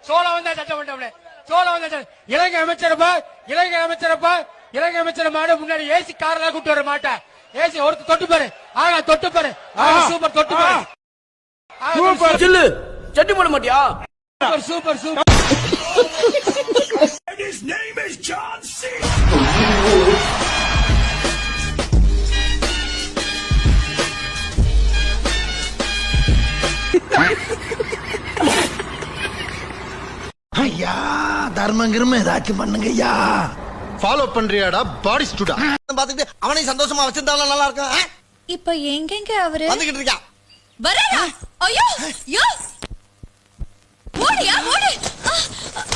சோழ வந்தா சட்டம் பண்ண சோழ வந்தா இலங்கை அமைச்சரப்பா மாடு முன்னாடி ஏசி காரெல்லாம் கூட்டு வர மாட்டேன். ஏசி ஒருத்தர் தொட்டு பாரு. தொட்டு பாரு. சூப்பர் தொட்டு பாரு. சூப்பர் சில்லு சட்டி போட மாட்டியா? Super super. His name is John C. ஐயா தர்மங்கிரும ஏதாச்சும் பண்ணுங்க ஐயா. ஃபாலோ பண்றியாடா பாடி ஸ்டூடா? பாத்துட்டு அவனை சந்தோஷமா வச்சிருந்தாலும் நல்லா இருக்கும். இப்ப எங்கெங்க அவரு வந்துகிட்டு இருக்கா? வரடா. ஐயோ யோ ஓடியா ஓடு.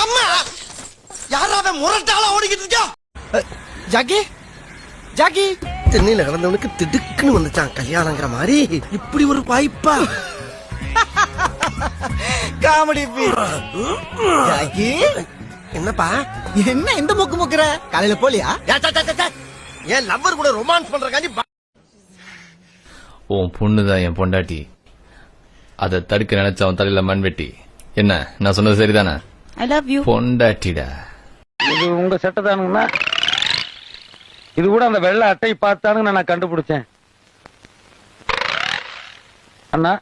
அம்மா யாராவது முரட்டாளா ஓடிக்கிட்டு இருக்கா? ஜாக்கி ஜாக்கி தென்னையில கிடந்தவனுக்கு திடுக்குன்னு வந்துச்சான் கல்யாணங்கிற மாதிரி. இப்படி ஒரு வாய்ப்பா? Comedy Jackie. என்னப்பா என்ன இந்த முக்கு முக்குற? காலையில போலியா? ஏன் லவ்வர் கூட ரொமான்ஸ் பண்றக்காண்டி உன் பொண்ணுதான் என் பொண்டாட்டி. அதை தடுக்க நினைச்ச அவன் தலையில மண்வெட்டி. என்ன நான் சொன்னது சரிதானே? ஐ லவ் யூ பொண்டாட்டிடா. இது உங்க சட்டதானுங்கன்னா இது கூட அந்த வெள்ளை அட்டை பார்த்தானுங்க நான் கண்டுபிடிச்சேன். அண்ணா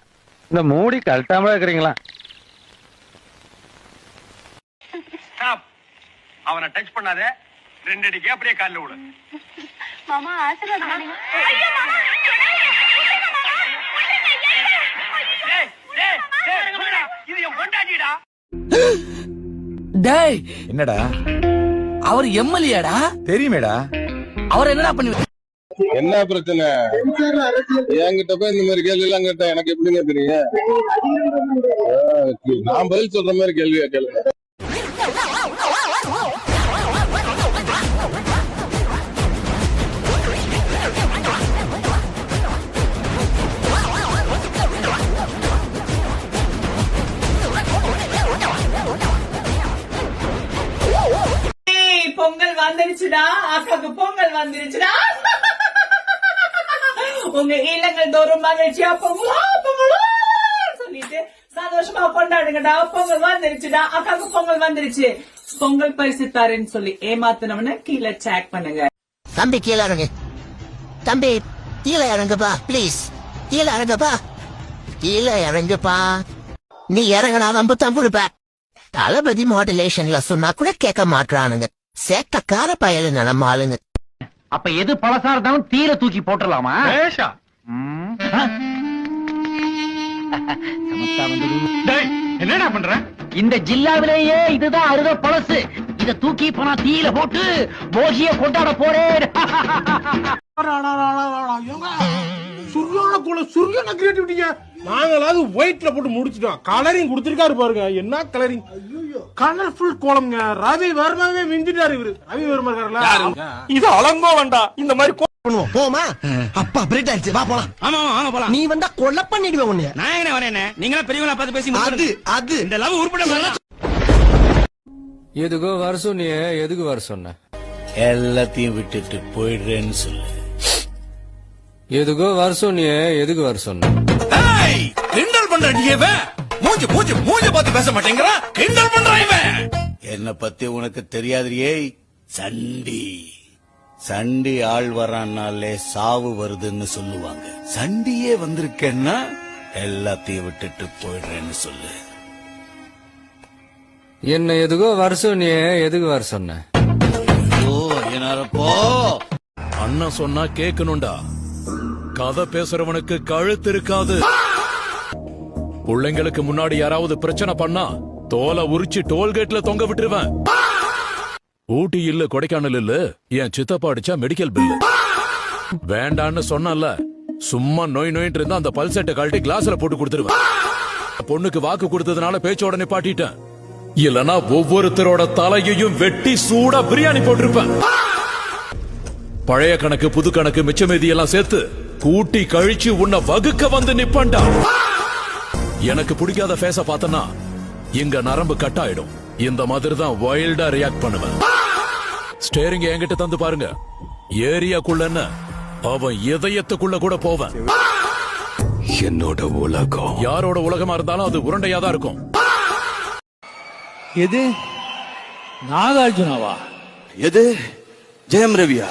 இந்த மூடி கழட்டாம இருக்கிறீங்களா? அவனை டச் பண்ணாத. 2 அடிக்கு அப்படியே கால்ல விடு. மாமா ஆசீர்வாதம் பண்ணுங்க. இது என் பொண்டாட்டிடா. டேய் என்னடா அவர் எம்எல்ஏடா? தெரியுமேடா. அவர் என்னடா பண்ணி? என்ன பிரச்சனை? என்கிட்ட போய் இந்த மாதிரி கேள்வி எல்லாம் கேட்டா எனக்கு எப்படிங்க தெரியும்? நான் பதில் சொல்ற மாதிரி கேள்வியா கேளுங்க. பொங்கல் வந்துருச்சுடா. அக்காக்கு பொங்கல் வந்துருச்சுடா. உங்க இல்லங்கள் தோறும் மகிழ்ச்சியா பொங்கலா பொங்கலா சொல்லிட்டு சந்தோஷமா கொண்டாடுங்கடா. பொங்கல் வந்துருச்சுடா. அக்காக்கு பொங்கல் வந்துருச்சு. பொங்கல் பரிசு தரேன்னு சொல்லி ஏமாத்தினவன கீழே சேக் பண்ணுங்க. தம்பி கீழே இறங்கு. தம்பி கீழே இறங்குப்பா பிளீஸ். கீழே இறங்குப்பா. கீழே இறங்குப்பா. நீ இறங்கினா ரொம்ப தம்புடுப்ப. தளபதி மாடுலேஷன்ல சொன்னா கூட கேட்க மாட்டானுங்க. சேட்டக்கார பயலு நம்ம ஆளுங்க. அப்ப எது பழசா இருந்தாலும் தீர தூக்கி போட்டுடலாமா? என்னடா பண்ற? இந்த ஜில்லாவிலேயே இதுதான் அறுத பழசு. இத தூக்கி போனா தீயில போட்டு போகிய கொண்டாட போறேன். சுரியான கிரியேட்டிவிட்டிங்க. நாங்களாவது ஒயிட்ல போட்டு முடிச்சிட்டோம். கலரிங் கொடுத்திருக்காரு பாருங்க. என்ன கலரிங்! கலர்ஃபுல் கோலம்ங்க. ரவி வர்மாவே மிஞ்சிட்டாரு இவரு. ரவி வர்மா இருக்காருல்ல, இது அலங்கோ வேண்டாம். இந்த மாதிரி போமா அப்பா பிரேட் ஆயிடுச்சு. வா போலாம். ஆமா வாங்க போலாம். நீ வந்தா கொலை பண்ணிடுவேன் உன்னை. நான் எங்க வரேன்? நீங்களா பெரியவங்களா பார்த்து பேசி அது அது இந்த லவ் உருப்பட. எதுக்கோ வர சொன்னிய? எதுக்கு வர சொன்ன? எல்லாத்தையும் விட்டுட்டு போயிடுறேன்னு சொல்லு. எதுக்கோ வர சொன்னிய? எதுக்கு வர சொன்ன? கிண்டல் பண்ற நீ மூஞ்சி மூஞ்சி மூஞ்சி பார்த்து பேச மாட்டேங்கிறா. கிண்டல் பண்றான் இவன். என்ன பத்தி உனக்கு தெரியாதுரியே. சண்டி சண்டி ஆள் வரான்னாலே சாவு வருதுன்னு சொல்லுவாங்க. சண்டியே வந்திருக்கேன்னா எல்லாத்தையும் விட்டுட்டு போயிடுறேன்னு சொல்லு. என்ன எதுக்கோ வர சொன்னிய? எதுக்கு வர சொன்ன? போ. அண்ணன் சொன்னா கேட்கணும்டா. கதை பேசுறவனுக்கு கழுத்து இருக்காது. பிள்ளைங்களுக்கு முன்னாடி யாராவது பிரச்சனை பண்ணா தோலை உரிச்சு டோல்கேட்ல தொங்க விட்டுருவேன். ஊட்டி இல்ல கொடைக்கானல் இல்ல என் சித்தப்பா அடிச்சா மெடிக்கல் பில்லு வேண்டான்னு சொன்னல. சும்மா நோய் நோயிட்டு இருந்தா அந்த பல்செட்டை கழட்டி கிளாஸ்ல போட்டு கொடுத்துருவேன். பொண்ணுக்கு வாக்கு கொடுத்ததுனால பேச்சோட நிப்பாட்டிட்டேன். இல்லனா ஒவ்வொருத்தரோட தலையையும் வெட்டி சூடா பிரியாணி போட்டிருப்பேன். பழைய கணக்கு புது கணக்கு மிச்ச மீதி எல்லாம் சேர்த்து கூட்டி கழிச்சு உன்னை வகுக்க வந்து நிப்பண்டா. எனக்கு பிடிக்காத ஃபேஸ பார்த்தனா இங்க நரம்பு கட் ஆயிடும். இந்த மாதிரி தான் வைல்டா ரியாக்ட் பண்ணுவேன். ஸ்டேரிங் என்கிட்ட தந்து பாருங்க. ஏரியாக்குள்ள அவன் இதயத்துக்குள்ள கூட போவேன். என்னோட உலகம் யாரோட உலகமா இருந்தாலும் அது உருண்டையா தான் இருக்கும். எது நாகார்ஜுனாவா? எது ஜெயம் ரவியா?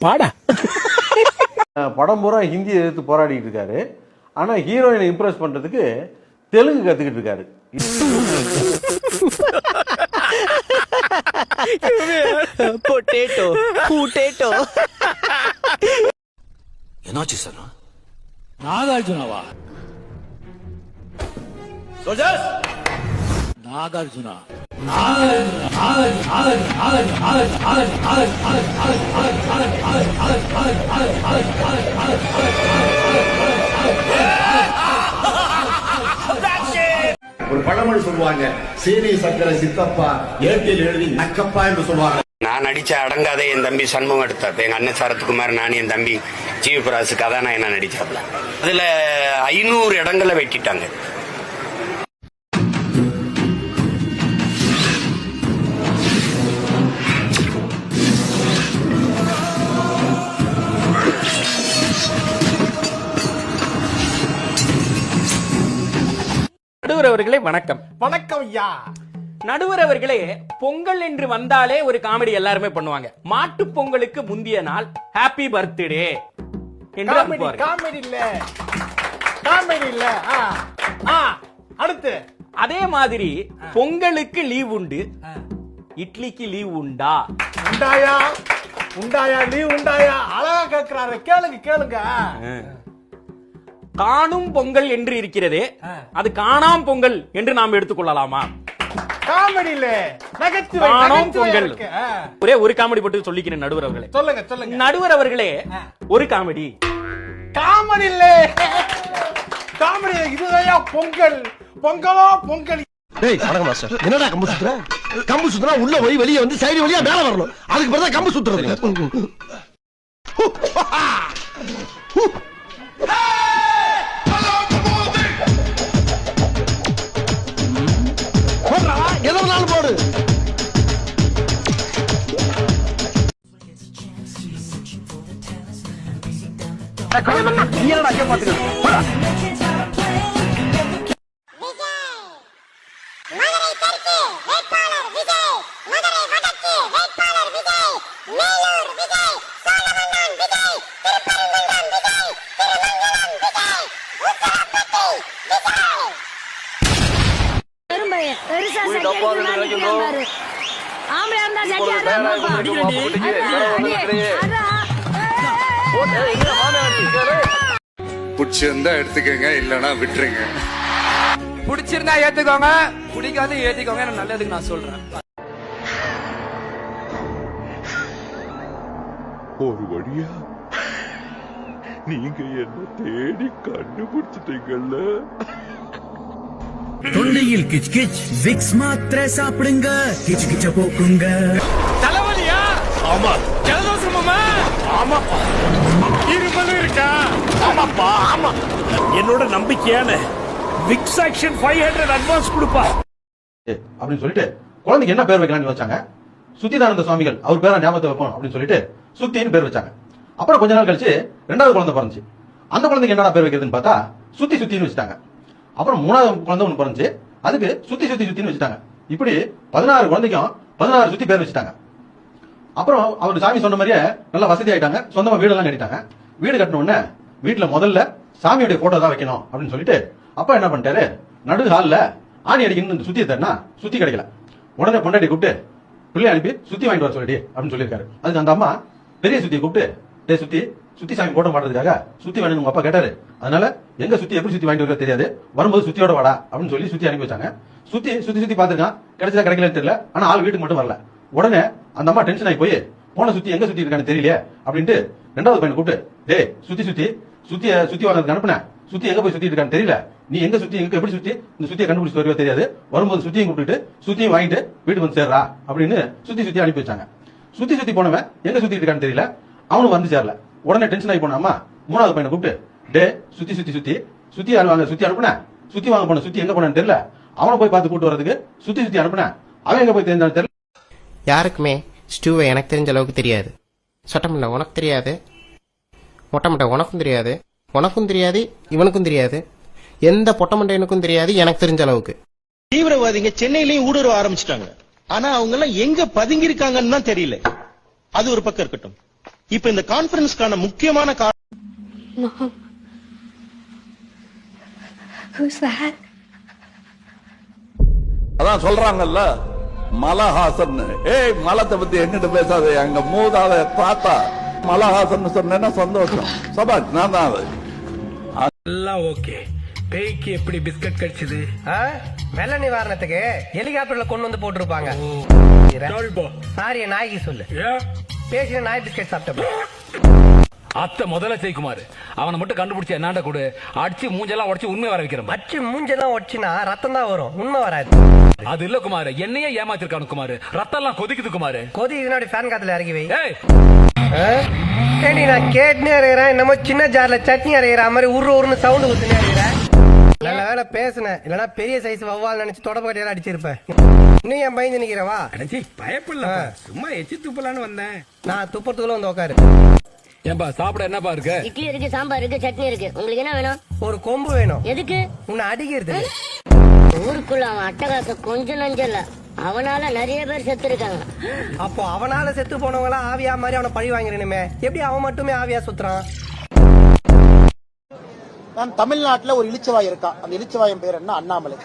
பாடா படம் பூரா ஹிந்தி எதிர்த்து போராடிட்டு இருக்காரு. ஆனா ஹீரோயினை இம்ப்ரெஸ் பண்றதுக்கு தெலுங்கு கத்துக்கிட்டு இருக்காரு. என்னாச்சு சார்? நாகார்ஜுனாவா? சோல்ஜர்ஸ், நாகார்ஜுனா. ஒரு பழமொழி சொல்லுவாங்க, சீனி சக்கரை சித்தப்பா ஏட்டில் எழுதி நக்கப்பா என்று சொல்லுவாங்க. நான் நடிச்ச அடங்காத என் தம்பி சண்முகம் எடுத்தார். எங்க அண்ணன் சரத்குமார், நான், என் தம்பி ஜீவபிராசு கதாநாயகனா நடிச்சாப்ல. அதுல 500 இடங்களை வெட்டிட்டாங்க. நடுவர் அவர்களே வணக்கம். வணக்கம் ஐயா. நடுவர் அவர்களே, பொங்கல் என்று வந்தாலே ஒரு காமெடி எல்லாருமே பண்ணுவாங்க. மாட்டு பொங்கலுக்கு முந்திய நாள் ஹாப்பி பர்த்டே என்று அனுப்புவார்கள். காமெடி இல்ல. அடுத்து அதே மாதிரி பொங்கலுக்கு லீவ் உண்டு, இட்லிக்கு லீவ் உண்டா? உண்டாயா லீவ் உண்டாயா? அழகா கேக்குறாரு. கேளுங்க. காணும் பொங்கல் என்று இருக்கிறது, அது காணாம் பொங்கல் என்று நாம் எடுத்துக்கொள்ளலாமா? காமெடி இல்ல, காணும் பொங்கல். ஒரே ஒரு காமெடி போட்டு சொல்லிக்கிறேன் நடுவர் அவர்களே. சொல்லுங்க. நடுவர் அவர்களே, ஒரு காமெடி. காமெடி இல்ல, காமெடி இதுதான் பொங்கல். பொங்கலோ பொங்கல். டேய் வணக்கம் மாஸ்டர். என்னடா கம்பு சுத்துற? கம்பு சுத்துனா உள்ள போய் வெளியே வந்து சைடு வழியா மேல வரணும். அதுக்கு பிறகு கம்பு சுத்துறது. எதனாலும் போடு. பிடிச்சிருந்தா எடுத்துக்கங்க, இல்லனா விட்டுருங்க. பிடிச்சிருந்தா ஏத்துக்கோங்க, பிடிக்காது ஏத்திக்கோங்க. நல்லதுக்கு நான் சொல்றேன். ஒரு வழியா நீங்க என்ன தேடி கண்டுபிடிச்சிட்டீங்கல்ல. தொண்டையில் கிச் கிச் விக்ஸ் மாத்திரை சாப்பிடுங்க, கிச் கிச்ச போக்குங்க. தலைவலியா? ஆமா. ஜலதோஷமா? ஆமா. இருமல் இருக்கா? ஆமாப்பா, ஆமா. என்னோட நம்பிக்கையான விக்ஸ் ஆக்ஷன் 500 அட்வான்ஸ் கொடுப்பா அப்படின்னு சொல்லிட்டு குழந்தைக்கு என்ன பேர் வைக்கலாம்னு வச்சாங்க. சுத்திதானந்த சுவாமிகள் அவர் பேரை ஞாபகத்தை வைப்போம் அப்படின்னு சொல்லிட்டு சுத்தின்னு பேர் வச்சாங்க. அப்புறம் கொஞ்ச நாள் கழிச்சு 2வது குழந்தை பிறந்துச்சு. அந்த குழந்தைக்கு என்னடா பேர் வைக்கிறதுன்னு பார்த்தா சுத்தின்னு வச்சுட்டாங்க. அப்புறம் 3வது குழந்தை ஒன்று பிறந்துச்சு, அதுக்கு சுத்தின்னு வச்சுட்டாங்க. இப்படி 16 குழந்தைக்கும் 16 சுத்தி பேர் வச்சுட்டாங்க. அப்புறம் அவர் சாமி சொன்ன மாதிரியே நல்லா வசதி ஆயிட்டாங்க. சொந்தமா வீடெல்லாம் கட்டிட்டாங்க. வீடு கட்டின உடனே வீட்டுல முதல்ல சாமியுடைய போட்டோ தான் வைக்கணும் அப்படின்னு சொல்லிட்டு அப்பா என்ன பண்ணிட்டாரு, நடு ஹால்ல ஆணி அடிக்கணும்னு சுத்தியை தரனா சுத்தி கிடைக்கல. உடனே பொண்டாட்டி கூப்பிட்டு பிள்ளை அனுப்பி சுத்தி வாங்கிட்டு வர சொல்லிட்டு அப்படின்னு சொல்லியிருக்காரு. அதுக்கு அந்த அம்மா பெரிய சுத்தியை கூப்பிட்டு சுத்தி சாமி போட்டோ மாட்டுறதுக்காக சுத்தி வேணும் உங்க அப்பா கேட்டாரு. அதனால எங்க சுத்தி எப்படி சுத்தி வாங்கிட்டு வரல தெரியாது, வரும்போது சுத்தியோட வாடா அப்படின்னு சொல்லி சுத்தி அனுப்பி வச்சாங்க. சுத்தி பாத்துருக்கான், கிடைச்சதா கிடைக்கலன்னு தெரியல. ஆனா ஆள் வீட்டுக்கு மட்டும் வரல. உடனே அந்த அம்மா டென்ஷன் ஆகி போய் போன சுத்தி எங்க சுத்தி இருக்கான்னு தெரியல அப்படின்ட்டு 2வது பையனை கூப்பிட்டு, டேய் சுத்தி வாங்கிறதுக்கு அனுப்புனேன், சுத்தி எங்க போய் சுத்தி இருக்கான்னு தெரியல, நீ எங்க சுத்தி எங்க எப்படி சுத்தி இந்த சுத்தியை கண்டுபிடிச்சு வருவோ தெரியாது, வரும்போது சுத்தியும் கூப்பிட்டு சுத்தியும் வாங்கிட்டு வீட்டுக்கு வந்து சேர்றா அப்படின்னு சுத்தி அனுப்பி வச்சாங்க. சுத்தி போனவன் எங்க சுத்தி இருக்கான்னு தெரியல, அவனும் வந்து சேரல. உடனே டென்ஷன் ஆகி போன அம்மா 3வது பையனை கூப்பிட்டு, டே சுத்தி அனுப்புனேன், சுத்தி வாங்க போன சுத்தி எங்க போனேன்னு தெரியல, அவனை போய் பார்த்து கூட்டு வரதுக்கு சுத்தி அனுப்புனேன், அவன் எங்க போய் தெரிஞ்சான்னு தெரியல. யாருக்குமே ஸ்டூவை எனக்கு தெரிஞ்ச அளவுக்கு தெரியாது. சொட்டமுண்டை உனக்கு தெரியாது, மொட்டை உனக்கும் தெரியாது, உனக்கும் தெரியாது, இவனுக்கும் தெரியாது. எந்த பொட்டமண்டையனுக்கும் தெரியாது எனக்கு தெரிஞ்ச அளவுக்கு. தீவிரவாதிங்க சென்னையிலயும் ஊடுருவ ஆரம்பிச்சிட்டாங்க. ஆனா அவங்க எல்லாம் எங்க பதுங்கி இருக்காங்கன்னு தான் தெரியல. அது ஒரு பக்கம் இருக்கட்டும். இப்ப இந்த கான்ஃபரன்ஸ்க்கான முக்கியமான அதான் சொல்றாங்கல்ல மலஹாசன். ஏய் மலத்தை பத்தி எங்கிட்ட பேசாத, எங்க மூதாத தாத்தா மலஹாசன் சொன்னா சந்தோஷம். சபாஷ், நான் தான் அது. எல்லாம் ஓகே. பேய்க்கு எப்படி பிஸ்கட் கடிச்சது? வெள்ள நிவாரணத்துக்கு ஹெலிகாப்டர்ல கொண்டு வந்து போட்டுருப்பாங்க. சாரிய நாய்க்கு சொல்லு, பேசின நாய் பிஸ்கட் சாப்பிட்ட அத்தை முதல்ல செய்குமாரு அவனை மட்டும் கண்டுபிடிச்சு என்னாண்ட கூட அடிச்சு மூஞ்செல்லாம் உடச்சு உண்மை வர வைக்கிறேன். அச்சு மூஞ்செல்லாம் உடச்சுனா ரத்தம் தான் வரும், உண்மை வராது. அது இல்ல குமாரு, என்னையே ஏமாத்திருக்கானு குமாரு. ரத்தம் எல்லாம் கொதிக்குது குமாரு. கொதிக்குதுனாடி ஃபேன் காத்துல இறங்கி வை. ஏடி நான் கேட்டுனே இருக்கிறேன், என்னமோ சின்ன ஜார்ல சட்னி அரைகிற மாதிரி உருன்னு சவுண்ட் குத்துனே இருக்கிறேன். நல்ல வேலை பேசுனேன், இல்லனா பெரிய சைஸ் வவ்வால் நினைச்சு தொடப்பக்கட்டையில அடிச்சிருப்பேன். இன்னும் ஏன் பயந்து நிக்கிறவா? பயப்படல, சும்மா எச்சி துப்பலான்னு வந்தேன். நான் துப்பத்துக்குள்ள வந்து உட்காரு. ஏன்பா சாப்பிட என்னப்பா இருக்கு? இட்லி இருக்கு, சாம்பார் இருக்கு, சட்னி இருக்கு. உங்களுக்கு என்ன வேணும்? ஒரு கொம்பு வேணும். எதுக்கு? உன்னை அடிக்கிறது. ஊருக்குள்ள அவன் அட்டகாசம் கொஞ்சம் நஞ்சல்ல, அவனால நிறைய பேர் செத்து இருக்காங்க. அப்போ அவனால செத்து போனவங்களா ஆவியா மாதிரி அவனை பழி வாங்கிறனுமே, எப்படி அவன் மட்டுமே ஆவியா சுத்துறான்? நான் தமிழ்நாட்டுல ஒரு இளிச்சவாய் இருக்கா. அந்த இளிச்சவாயின் பேர் என்ன? அண்ணாமலை.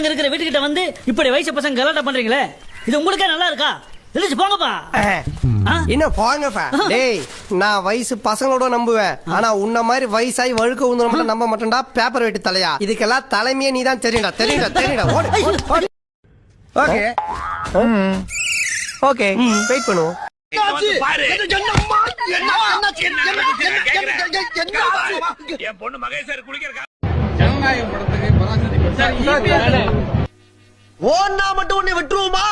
இருக்கிற வீட்டுக்கிட்ட வந்து இப்படி வயசு பசங்க கலாட்டா பண்றீங்களே, இது உங்களுக்கே நல்லா இருக்கா? போங்கப்பா. என்ன போங்கப்பா? டேய், நான் வயசு பசங்களோட நம்புவேன், ஆனா உன்ன மாதிரி வயசாயி வழுக்க உந்து மட்டும் நம்ப மாட்டேன்டா. பேப்பர் வெட்டி தலையா, இதுக்கெல்லாம் தலைமையே நீ தான். தெரியுடா தெரியுடா தெரியுடா. ஓகே ஓகே, வெயிட் பண்ணுவோம். என் பொண்ணு மகேஸ்வர் குளிக்கிறா. ஓன்னா மட்டும் உன்னை விட்டுருவோமா?